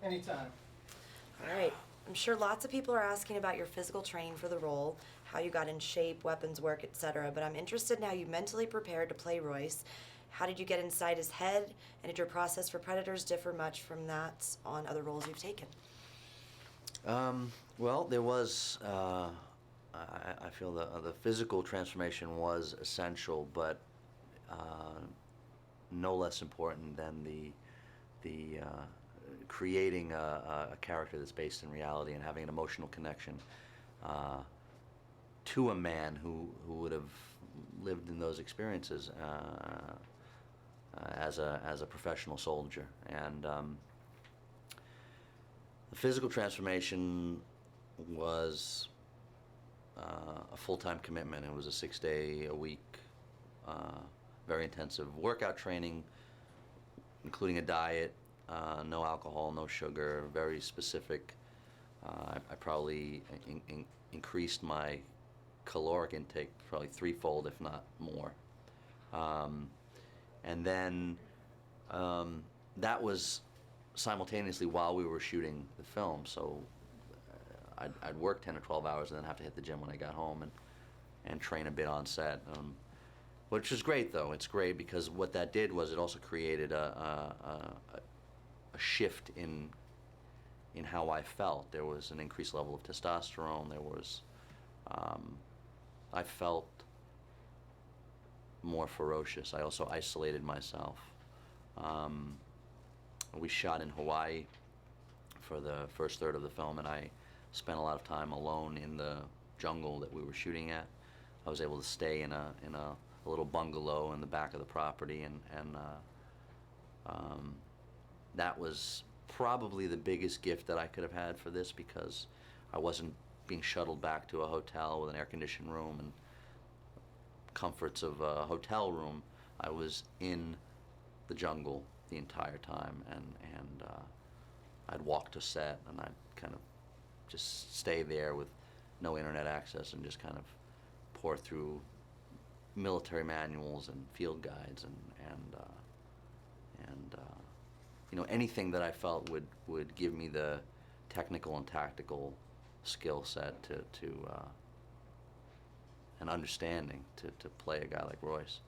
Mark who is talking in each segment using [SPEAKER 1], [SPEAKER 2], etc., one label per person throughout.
[SPEAKER 1] Anytime.
[SPEAKER 2] All right. I'm sure lots of people are asking about your physical training for the role, how you got in shape, weapons work, etc. But I'm interested in how you mentally prepared to play Royce. How did you get inside his head? And did your process for Predators differ much from that on other roles you've taken?
[SPEAKER 3] Well, there was. I feel the physical transformation was essential, but no less important than the creating a character that's based in reality and having an emotional connection to a man who would have lived in those experiences as a professional soldier. And the physical transformation was a full-time commitment. It was a 6-day-a-week, very intensive workout training, including a diet, no alcohol, no sugar, very specific. I probably increased my caloric intake probably threefold, if not more. And then that was simultaneously while we were shooting the film, so I'd work 10 or 12 hours and then have to hit the gym when I got home and train a bit on set, which is great though. It's great because what that did was it also created a shift in how I felt. There was an increased level of testosterone. There was I felt more ferocious. I also isolated myself. We shot in Hawaii for the first third of the film, and I spent a lot of time alone in the jungle that we were shooting at. I was able to stay in a little bungalow in the back of the property, and that was probably the biggest gift that I could have had for this, because I wasn't being shuttled back to a hotel with an air-conditioned room and comforts of a hotel room. I was in the jungle the entire time, and I'd walk to set, and I'd kind of just stay there with no internet access and just kind of pour through military manuals and field guides and you know, anything that I felt would give me the technical and tactical skill set to an understanding to play a guy like Royce.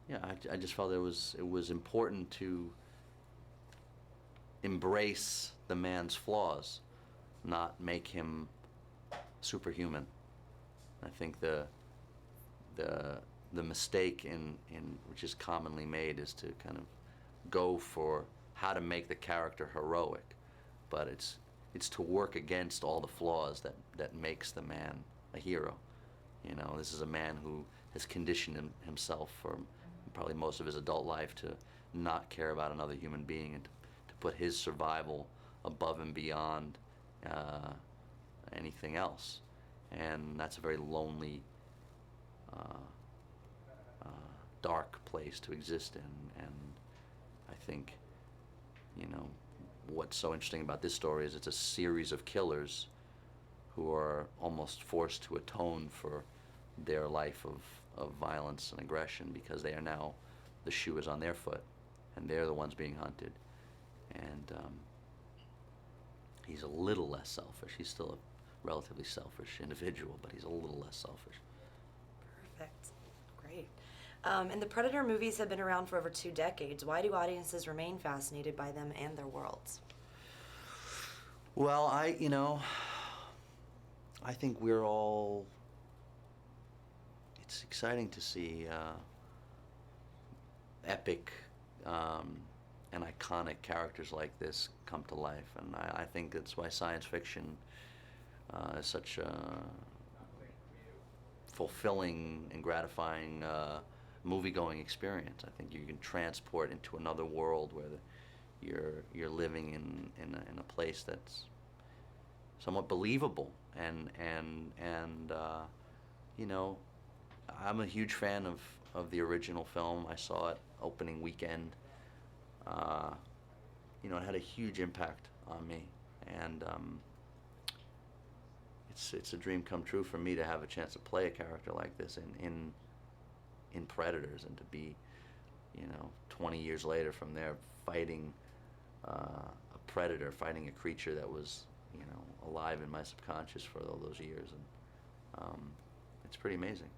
[SPEAKER 3] Yeah, I just felt it was important to embrace the man's flaws, not make him superhuman. I think the mistake in which is commonly made is to kind of go for how to make the character heroic, but it's to work against all the flaws that makes the man a hero. You know, this is a man who has conditioned himself for probably most of his adult life to not care about another human being and to put his survival above and beyond anything else. And that's a very lonely, dark place to exist in. And I think, you know, what's so interesting about this story is it's a series of killers who are almost forced to atone for their life of violence and aggression, because they are now, the shoe is on their foot, and they're the ones being hunted. And he's a little less selfish. He's still a relatively selfish individual, but he's a little less selfish.
[SPEAKER 2] Perfect. Great. And the Predator movies have been around for over 2 decades. Why do audiences remain fascinated by them and their worlds?
[SPEAKER 3] Well, I think we're all, it's exciting to see epic and iconic characters like this come to life, and I think that's why science fiction is such a fulfilling and gratifying movie-going experience. I think you can transport into another world where you're living in a place that's somewhat believable, and you know, I'm a huge fan of the original film. I saw it opening weekend. You know, it had a huge impact on me, and it's a dream come true for me to have a chance to play a character like this in Predators, and to be, you know, 20 years later from there, fighting a predator, fighting a creature that was, you know, alive in my subconscious for all those years, and it's pretty amazing.